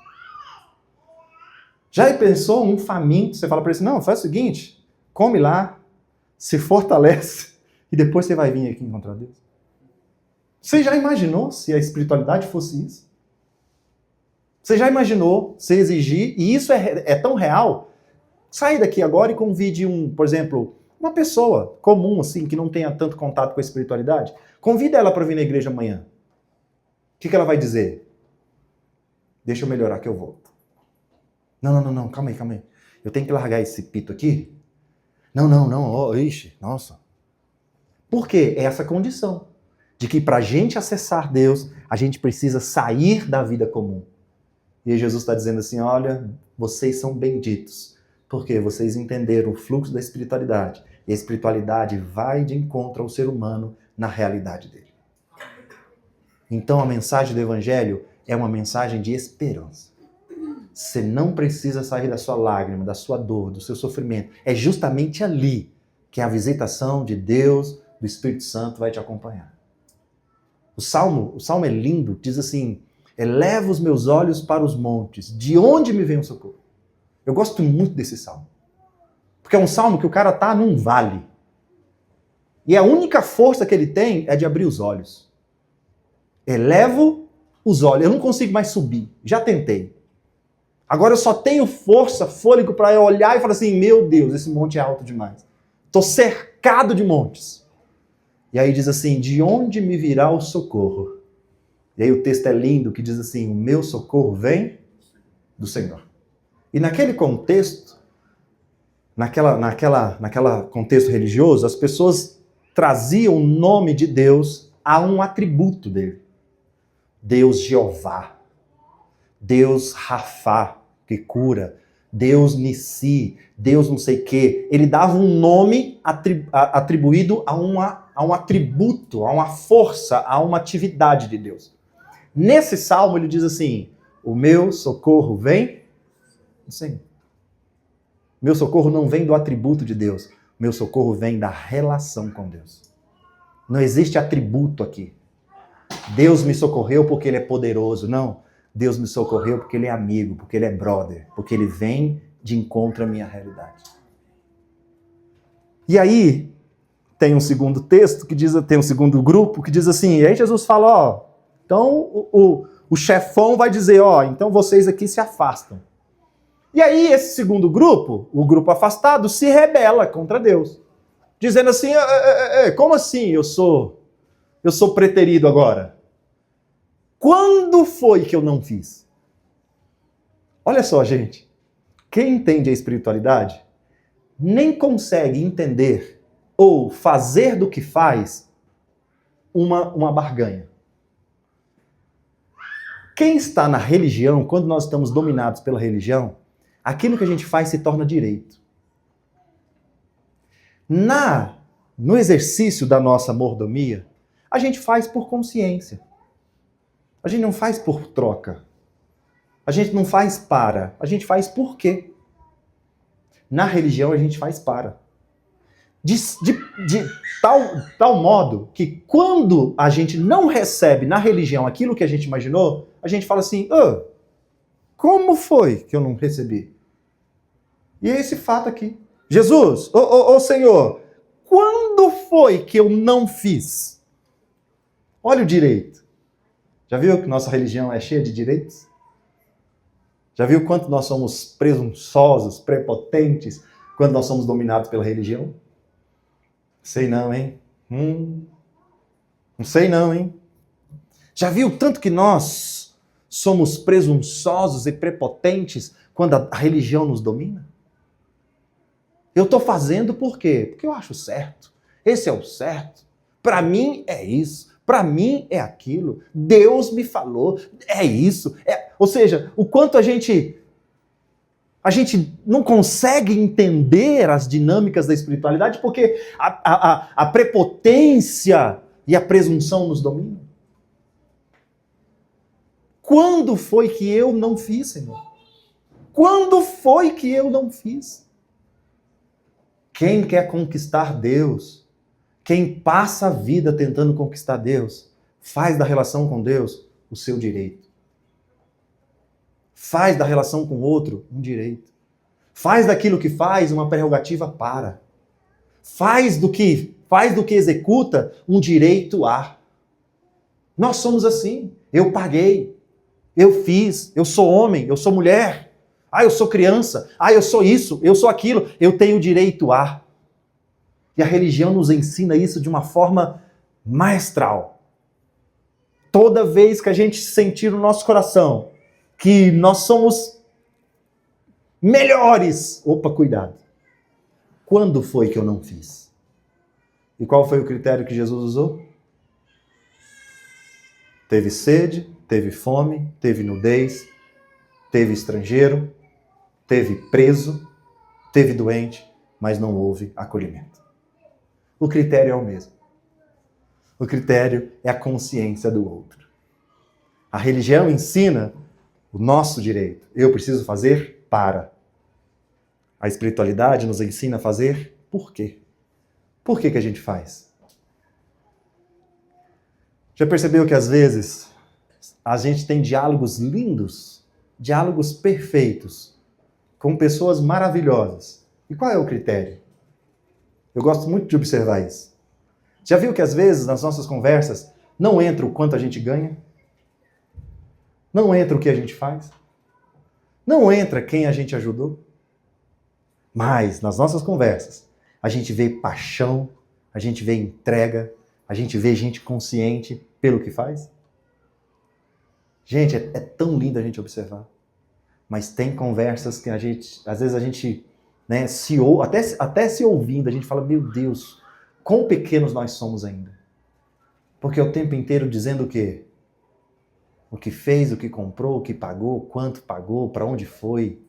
Já pensou um faminto? Você fala para ele assim, não, faz o seguinte, come lá, se fortalece e depois você vai vir aqui encontrar Deus. Você já imaginou se a espiritualidade fosse isso? Você já imaginou se exigir, e isso é tão real, sair daqui agora e convide por exemplo, uma pessoa comum, assim, que não tenha tanto contato com a espiritualidade, convida ela para vir na igreja amanhã. O que ela vai dizer? Deixa eu melhorar que eu volto. Não, calma aí. Eu tenho que largar esse pito aqui? Não, ixi, nossa. Por quê? É essa condição de que para a gente acessar Deus, a gente precisa sair da vida comum. E aí Jesus está dizendo assim, olha, vocês são benditos, porque vocês entenderam o fluxo da espiritualidade. E a espiritualidade vai de encontro ao ser humano na realidade dele. Então a mensagem do Evangelho é uma mensagem de esperança. Você não precisa sair da sua lágrima, da sua dor, do seu sofrimento. É justamente ali que a visitação de Deus, do Espírito Santo, vai te acompanhar. O Salmo é lindo, diz assim, eleva os meus olhos para os montes, de onde me vem o socorro? Eu gosto muito desse Salmo. Porque é um Salmo que o cara está num vale. E a única força que ele tem é de abrir os olhos. Elevo os olhos. Eu não consigo mais subir. Já tentei. Agora eu só tenho força, fôlego para eu olhar e falar assim, meu Deus, esse monte é alto demais. Estou cercado de montes. E aí diz assim, de onde me virá o socorro? E aí o texto é lindo, que diz assim, o meu socorro vem do Senhor. E naquele contexto, naquela contexto religioso, as pessoas traziam o nome de Deus a um atributo dele. Deus Jeová, Deus Rafá, que cura, Deus Nissi, Deus não sei o quê. Ele dava um nome atribuído a um atributo, a uma força, a uma atividade de Deus. Nesse salmo ele diz assim, o meu socorro vem do Senhor. Meu socorro não vem do atributo de Deus, meu socorro vem da relação com Deus. Não existe atributo aqui. Deus me socorreu porque ele é poderoso. Não. Deus me socorreu porque ele é amigo, porque ele é brother, porque ele vem de encontro à minha realidade. E aí, tem um segundo texto, tem um segundo grupo que diz assim, e aí Jesus fala, ó, então o chefão vai dizer, ó, então vocês aqui se afastam. E aí esse segundo grupo, o grupo afastado, se rebela contra Deus. Dizendo assim, como assim eu sou preterido agora? Quando foi que eu não fiz? Olha só, gente. Quem entende a espiritualidade nem consegue entender ou fazer do que faz uma barganha. Quem está na religião, quando nós estamos dominados pela religião, aquilo que a gente faz se torna direito. No exercício da nossa mordomia, a gente faz por consciência. A gente não faz por troca. A gente não faz para. A gente faz por quê? Na religião a gente faz para. De tal modo que quando a gente não recebe na religião aquilo que a gente imaginou, a gente fala assim, como foi que eu não recebi? E é esse fato aqui. Jesus, ô Senhor, quando foi que eu não fiz? Olha o direito. Já viu que nossa religião é cheia de direitos? Já viu quanto nós somos presunçosos, prepotentes, quando nós somos dominados pela religião? Sei não, hein? Não sei não, hein? Já viu tanto que nós somos presunçosos e prepotentes quando a religião nos domina? Eu estou fazendo por quê? Porque eu acho certo. Esse é o certo. Para mim é isso. Para mim é aquilo. Deus me falou. É isso. Ou seja, o quanto a gente não consegue entender as dinâmicas da espiritualidade porque a prepotência e a presunção nos dominam. Quando foi que eu não fiz, Senhor? Quando foi que eu não fiz? Quem quer conquistar Deus, quem passa a vida tentando conquistar Deus, faz da relação com Deus o seu direito. Faz da relação com o outro um direito. Faz daquilo que faz uma prerrogativa para. Faz do que executa um direito a. Nós somos assim. Eu paguei. Eu fiz. Eu sou homem. Eu sou mulher. Eu sou criança. Eu sou isso. Eu sou aquilo. Eu tenho direito a. E a religião nos ensina isso de uma forma maestral. Toda vez que a gente sentir no nosso coração que nós somos melhores, cuidado. Quando foi que eu não fiz? E qual foi o critério que Jesus usou? Teve sede, teve fome, teve nudez, teve estrangeiro, teve preso, teve doente, mas não houve acolhimento. O critério é o mesmo. O critério é a consciência do outro. A religião ensina o nosso direito. Eu preciso fazer para. A espiritualidade nos ensina a fazer por quê? Por que a gente faz? Já percebeu que às vezes a gente tem diálogos lindos, diálogos perfeitos, com pessoas maravilhosas. E qual é o critério? Eu gosto muito de observar isso. Já viu que às vezes nas nossas conversas não entra o quanto a gente ganha? Não entra o que a gente faz? Não entra quem a gente ajudou? Mas nas nossas conversas a gente vê paixão, a gente vê entrega, a gente vê gente consciente pelo que faz. Gente, é tão lindo a gente observar. Mas tem conversas que às vezes a gente, né, até se ouvindo, a gente fala, meu Deus, quão pequenos nós somos ainda. Porque é o tempo inteiro dizendo o quê? O que fez, o que comprou, o que pagou, quanto pagou, para onde foi,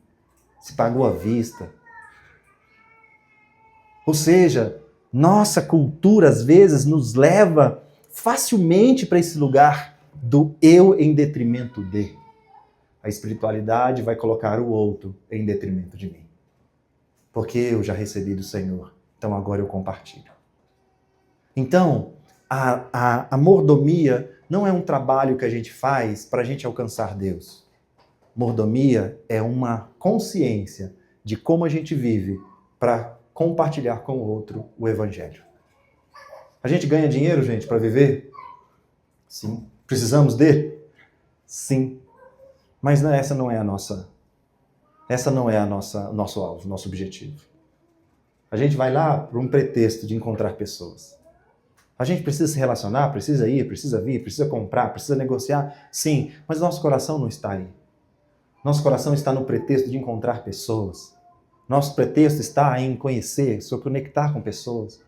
se pagou à vista. Ou seja, nossa cultura às vezes nos leva facilmente para esse lugar do eu em detrimento de. A espiritualidade vai colocar o outro em detrimento de mim. Porque eu já recebi do Senhor, então agora eu compartilho. Então, a mordomia não é um trabalho que a gente faz para a gente alcançar Deus. Mordomia é uma consciência de como a gente vive para compartilhar com o outro o Evangelho. A gente ganha dinheiro, gente, para viver? Sim. Precisamos dele? Sim. Mas essa não é o nosso alvo, nosso objetivo. A gente vai lá por um pretexto de encontrar pessoas. A gente precisa se relacionar, precisa ir, precisa vir, precisa comprar, precisa negociar. Sim, mas nosso coração não está aí. Nosso coração está no pretexto de encontrar pessoas. Nosso pretexto está em conhecer, se conectar com pessoas.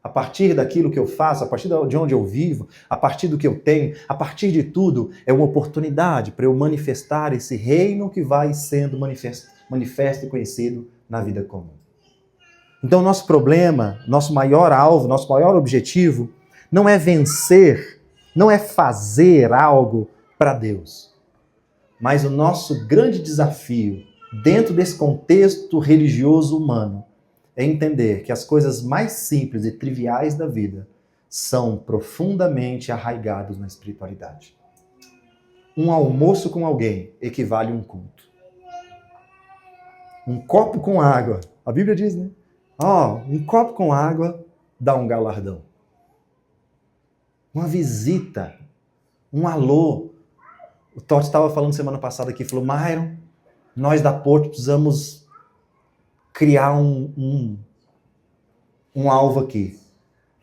A partir daquilo que eu faço, a partir de onde eu vivo, a partir do que eu tenho, a partir de tudo, é uma oportunidade para eu manifestar esse reino que vai sendo manifesto e conhecido na vida comum. Então, nosso problema, nosso maior alvo, nosso maior objetivo não é vencer, não é fazer algo para Deus. Mas o nosso grande desafio, dentro desse contexto religioso humano, é entender que as coisas mais simples e triviais da vida são profundamente arraigadas na espiritualidade. Um almoço com alguém equivale a um culto. Um copo com água, a Bíblia diz, né? Um copo com água dá um galardão. Uma visita, um alô. O Totti estava falando semana passada aqui, falou, Myron, nós da Porto precisamos criar um alvo aqui,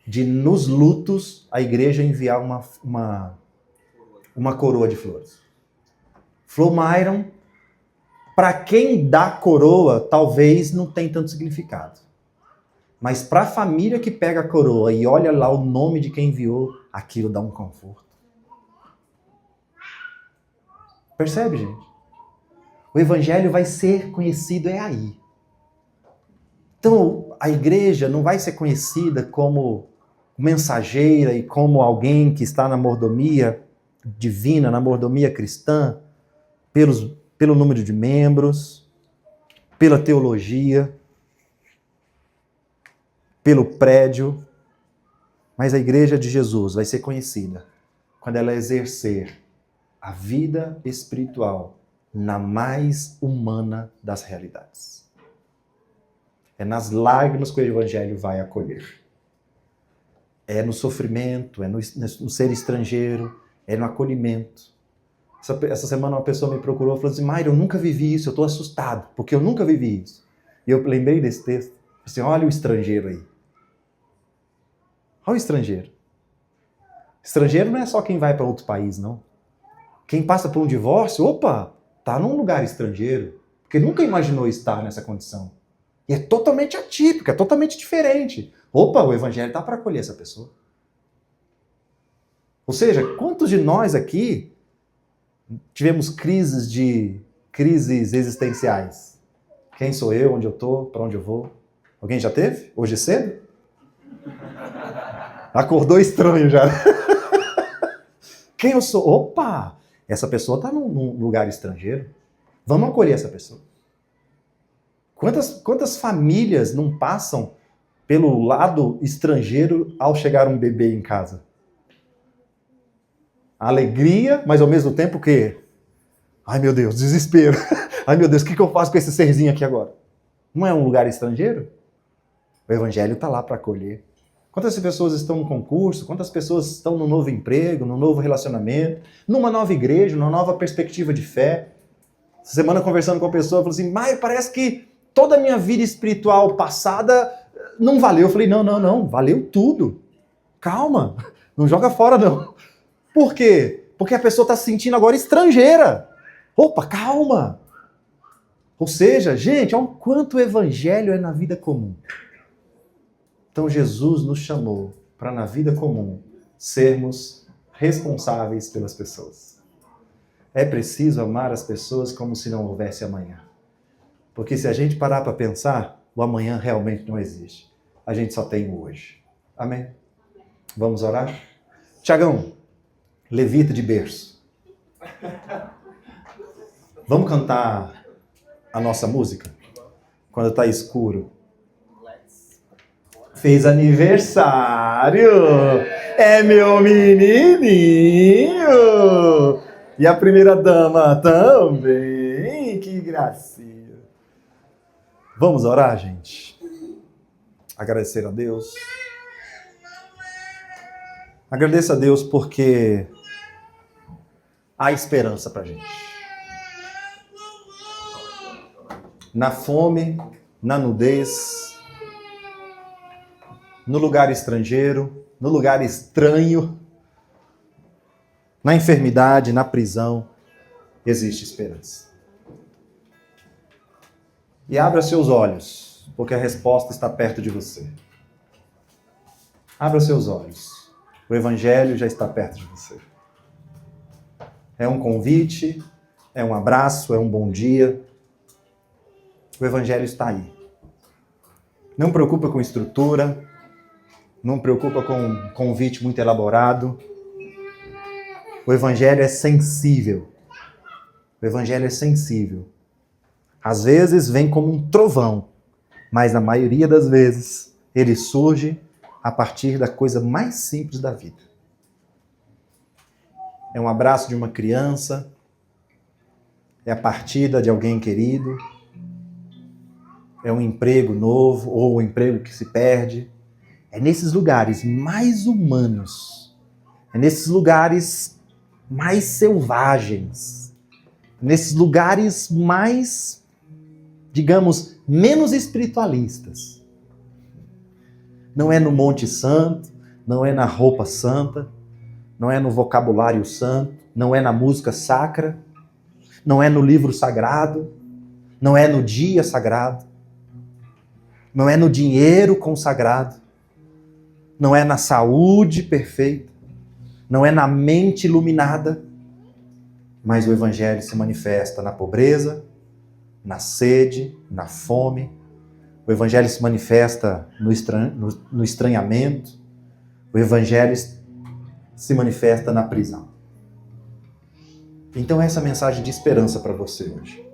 de nos lutos a igreja enviar uma coroa de flores. Falou, Myron, para quem dá coroa, talvez não tenha tanto significado. Mas para a família que pega a coroa e olha lá o nome de quem enviou, aquilo dá um conforto. Percebe, gente? O evangelho vai ser conhecido aí. Então, a igreja não vai ser conhecida como mensageira e como alguém que está na mordomia divina, na mordomia cristã, pelo número de membros, pela teologia, pelo prédio. Mas a igreja de Jesus vai ser conhecida quando ela exercer a vida espiritual na mais humana das realidades. É nas lágrimas que o evangelho vai acolher. É no sofrimento, é no ser estrangeiro, é no acolhimento. Essa semana uma pessoa me procurou e falou assim, Mário, eu nunca vivi isso, eu estou assustado, porque eu nunca vivi isso. E eu lembrei desse texto, assim, olha o estrangeiro aí. Olha o estrangeiro. Estrangeiro não é só quem vai para outro país, não. Quem passa por um divórcio, está num lugar estrangeiro, porque nunca imaginou estar nessa condição. E é totalmente atípico, é totalmente diferente. O evangelho está para acolher essa pessoa. Ou seja, quantos de nós aqui tivemos crises existenciais? Quem sou eu? Onde eu estou? Para onde eu vou? Alguém já teve? Hoje cedo? Acordou estranho já. Quem eu sou? Essa pessoa está num lugar estrangeiro. Vamos acolher essa pessoa. Quantas famílias não passam pelo lado estrangeiro ao chegar um bebê em casa? Alegria, mas ao mesmo tempo o quê? Ai meu Deus, desespero. Ai meu Deus, o que eu faço com esse serzinho aqui agora? Não é um lugar estrangeiro? O evangelho está lá para acolher. Quantas pessoas estão no concurso? Quantas pessoas estão no novo emprego, no novo relacionamento, numa nova igreja, numa nova perspectiva de fé? Essa semana conversando com uma pessoa, falou assim, Maio, parece que toda a minha vida espiritual passada não valeu. Eu falei, não, valeu tudo. Calma, não joga fora não. Por quê? Porque a pessoa está se sentindo agora estrangeira. Opa, calma. Ou seja, gente, olha o quanto o evangelho é na vida comum. Então Jesus nos chamou para na vida comum sermos responsáveis pelas pessoas. É preciso amar as pessoas como se não houvesse amanhã. Porque se a gente parar para pensar, o amanhã realmente não existe. A gente só tem o hoje. Amém? Vamos orar? Tiagão, levita de berço. Vamos cantar a nossa música? Quando está escuro. Fez aniversário! É meu menininho! E a primeira dama também! Que gracinha! Vamos orar, gente? Agradecer a Deus. Agradeça a Deus porque há esperança pra gente. Na fome, na nudez, no lugar estrangeiro, no lugar estranho, na enfermidade, na prisão, existe esperança. E abra seus olhos, porque a resposta está perto de você. Abra seus olhos. O Evangelho já está perto de você. É um convite, é um abraço, é um bom dia. O Evangelho está aí. Não preocupa com estrutura, não preocupa com um convite muito elaborado. O Evangelho é sensível. O Evangelho é sensível. Às vezes vem como um trovão, mas na maioria das vezes ele surge a partir da coisa mais simples da vida. É um abraço de uma criança, é a partida de alguém querido, é um emprego novo ou um emprego que se perde. É nesses lugares mais humanos, é nesses lugares mais selvagens, nesses lugares mais, digamos, menos espiritualistas. Não é no Monte Santo, não é na roupa santa, não é no vocabulário santo, não é na música sacra, não é no livro sagrado, não é no dia sagrado, não é no dinheiro consagrado, não é na saúde perfeita, não é na mente iluminada, mas o Evangelho se manifesta na pobreza, na sede, na fome. O Evangelho se manifesta no estranhamento. O Evangelho se manifesta na prisão. Então essa é a mensagem de esperança para você hoje.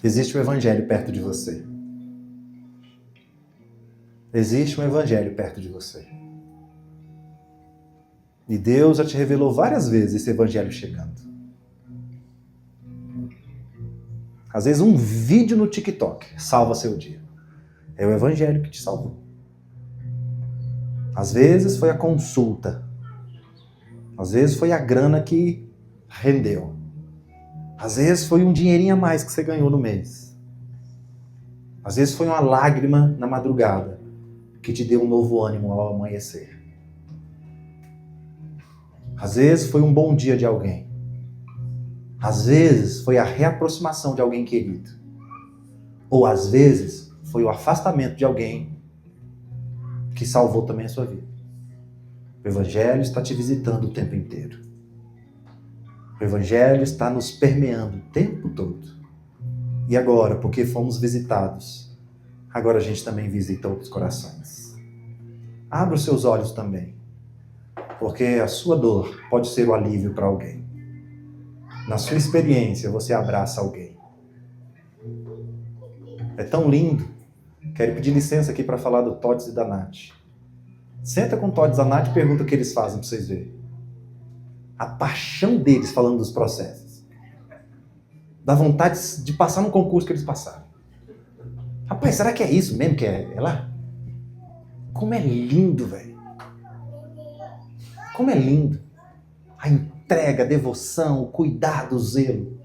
Existe um Evangelho perto de você. Existe um Evangelho perto de você. E Deus já te revelou várias vezes esse Evangelho chegando. Às vezes um vídeo no TikTok salva seu dia. É o Evangelho que te salvou. Às vezes foi a consulta. Às vezes foi a grana que rendeu. Às vezes foi um dinheirinho a mais que você ganhou no mês. Às vezes foi uma lágrima na madrugada que te deu um novo ânimo ao amanhecer. Às vezes foi um bom dia de alguém. Às vezes foi a reaproximação de alguém querido. Ou às vezes foi o afastamento de alguém que salvou também a sua vida. O Evangelho está te visitando o tempo inteiro. O Evangelho está nos permeando o tempo todo. E agora, porque fomos visitados, agora a gente também visita outros corações. Abra os seus olhos também, porque a sua dor pode ser o alívio para alguém. Na sua experiência, você abraça alguém. É tão lindo. Quero pedir licença aqui para falar do Todes e da Nath. Senta com o Todes e a Nath e pergunta o que eles fazem para vocês verem. A paixão deles falando dos processos. Dá vontade de passar no concurso que eles passaram. Rapaz, será que é isso mesmo que é lá? Como é lindo, velho. Como é lindo. A entrega, a devoção, o cuidado, o zelo.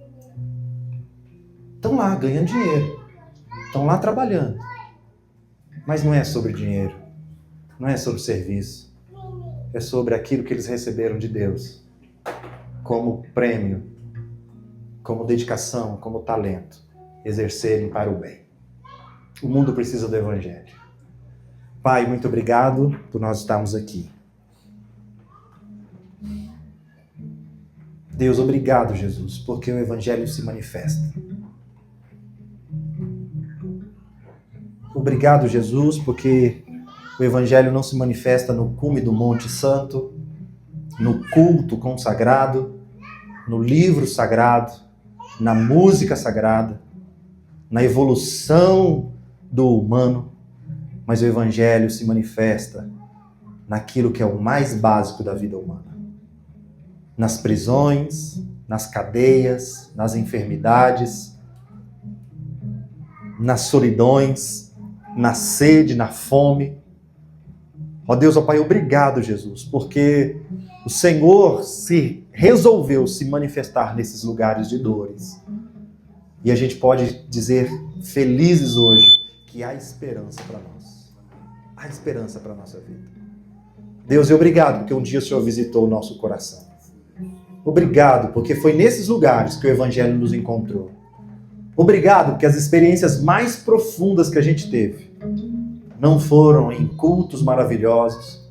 Estão lá ganhando dinheiro. Estão lá trabalhando. Mas não é sobre dinheiro. Não é sobre serviço. É sobre aquilo que eles receberam de Deus. Como prêmio, como dedicação, como talento. Exercerem para o bem. O mundo precisa do Evangelho. Pai, muito obrigado por nós estarmos aqui. Deus, obrigado, Jesus, porque o Evangelho se manifesta. Obrigado, Jesus, porque o Evangelho não se manifesta no cume do Monte Santo, no culto consagrado, no livro sagrado, na música sagrada, na evolução do humano, mas o Evangelho se manifesta naquilo que é o mais básico da vida humana. Nas prisões, nas cadeias, nas enfermidades, nas solidões, na sede, na fome. Ó Deus, ó Pai, obrigado, Jesus, porque o Senhor resolveu se manifestar nesses lugares de dores. E a gente pode dizer felizes hoje que há esperança para nós. Há esperança para a nossa vida. Deus, e obrigado porque um dia o Senhor visitou o nosso coração. Obrigado porque foi nesses lugares que o Evangelho nos encontrou. Obrigado porque as experiências mais profundas que a gente teve não foram em cultos maravilhosos,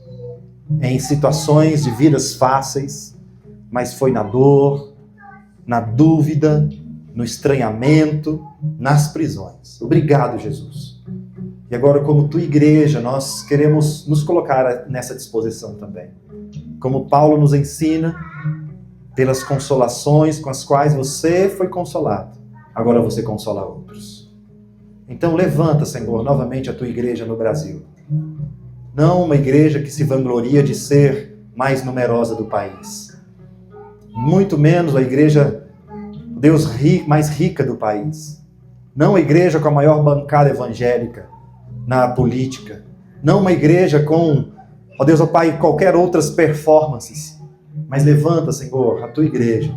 em situações de vidas fáceis, mas foi na dor, na dúvida, no estranhamento, nas prisões. Obrigado, Jesus. E agora, como tua igreja, nós queremos nos colocar nessa disposição também. Como Paulo nos ensina, pelas consolações com as quais você foi consolado, agora você consola outros. Então levanta, Senhor, novamente a tua igreja no Brasil. Não uma igreja que se vangloria de ser mais numerosa do país. Muito menos a igreja, Deus, mais rica do país. Não a igreja com a maior bancada evangélica na política. Não uma igreja com, ó Deus, ó Pai, qualquer outras performances. Mas levanta, Senhor, a tua igreja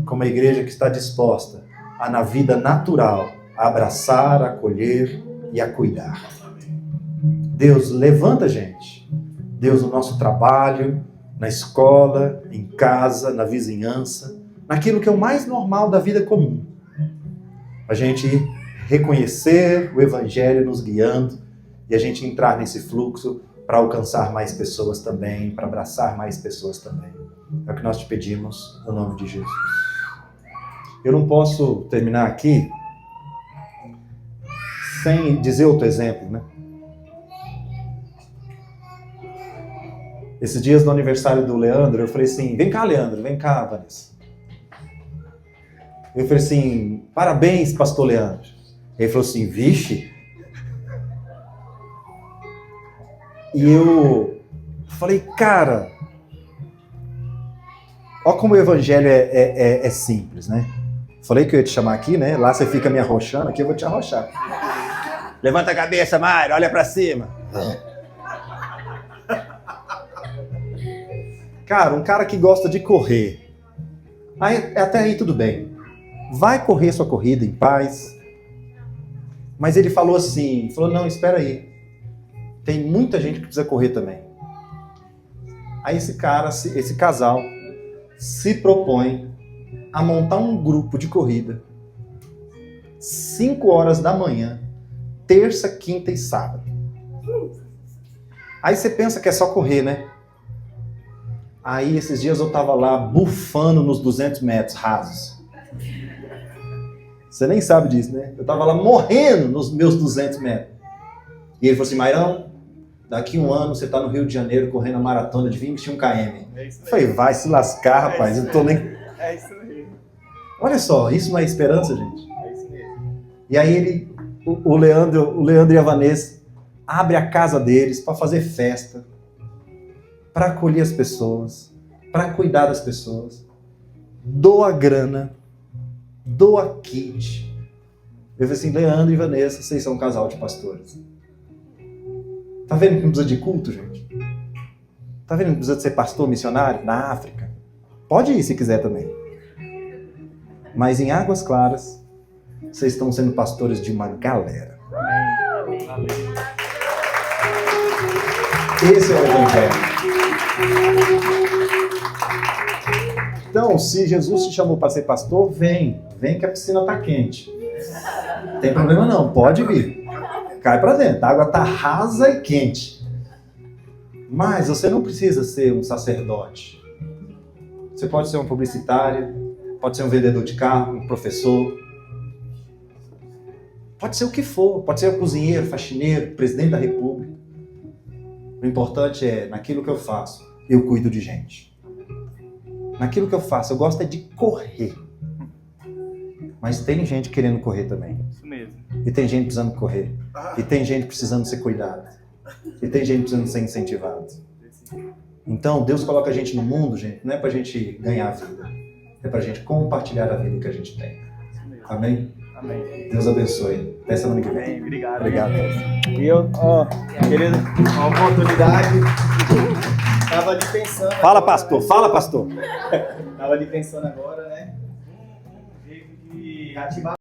como uma igreja que está disposta a, na vida natural, a abraçar, a acolher e a cuidar. Deus, levanta a gente. Deus, no nosso trabalho, na escola, em casa, na vizinhança, naquilo que é o mais normal da vida comum. A gente reconhecer o Evangelho nos guiando e a gente entrar nesse fluxo para alcançar mais pessoas também, para abraçar mais pessoas também. É o que nós te pedimos, no nome de Jesus. Eu não posso terminar aqui sem dizer outro exemplo, né? Esses dias no aniversário do Leandro, eu falei assim, vem cá, Leandro, vem cá, Vanessa. Eu falei assim, parabéns, pastor Leandro. Ele falou assim, vixe. E eu falei, cara, olha como o evangelho é simples, né? Falei que eu ia te chamar aqui, né? Lá você fica me arrochando, aqui eu vou te arrochar. Levanta a cabeça, Mário, olha pra cima. Cara, um cara que gosta de correr. Até aí tudo bem. Vai correr sua corrida em paz. Mas ele falou assim, não, espera aí. Tem muita gente que precisa correr também. Aí esse casal se propõe a montar um grupo de corrida 5 horas da manhã, terça, quinta e sábado. Aí você pensa que é só correr, né? Aí esses dias eu tava lá bufando nos 200 metros rasos. Você nem sabe disso, né? Eu tava lá morrendo nos meus 200 metros. E ele falou assim, Mairão, daqui 1 ano você tá no Rio de Janeiro correndo a maratona de 21 km. Eu falei, vai se lascar, rapaz. Eu não tô nem... É isso mesmo. Olha só, isso não é esperança, gente? É isso mesmo. E aí o Leandro e a Vanessa abrem a casa deles para fazer festa, para acolher as pessoas, para cuidar das pessoas. Doa grana, doa kit. Eu falei assim, Leandro e Vanessa, vocês são um casal de pastores. Tá vendo que não precisa de culto, gente? Tá vendo que não precisa de ser pastor missionário na África? Pode ir se quiser também. Mas em Águas Claras, vocês estão sendo pastores de uma galera. Esse é o Evangelho. Então, se Jesus te chamou para ser pastor, vem que a piscina está quente. Não tem problema não, pode vir. Cai para dentro, a água está rasa e quente. Mas você não precisa ser um sacerdote. Você pode ser um publicitário, pode ser um vendedor de carro, um professor. Pode ser o que for, pode ser um cozinheiro, faxineiro, presidente da república. O importante é, naquilo que eu faço, eu cuido de gente. Naquilo que eu faço, eu gosto é de correr. Mas tem gente querendo correr também. Isso mesmo. E tem gente precisando correr. E tem gente precisando ser cuidada. E tem gente precisando ser incentivada. Então, Deus coloca a gente no mundo, gente, não é pra gente ganhar a vida. É pra gente compartilhar a vida que a gente tem. Amém? Amém. Deus abençoe. Até semana que vem. Amém. Obrigado. Obrigado. E eu, querido, uma oportunidade. Tava ali pensando. Fala, agora, pastor. né? Fala, pastor. Tava ali pensando agora, né? Um jeito de ativar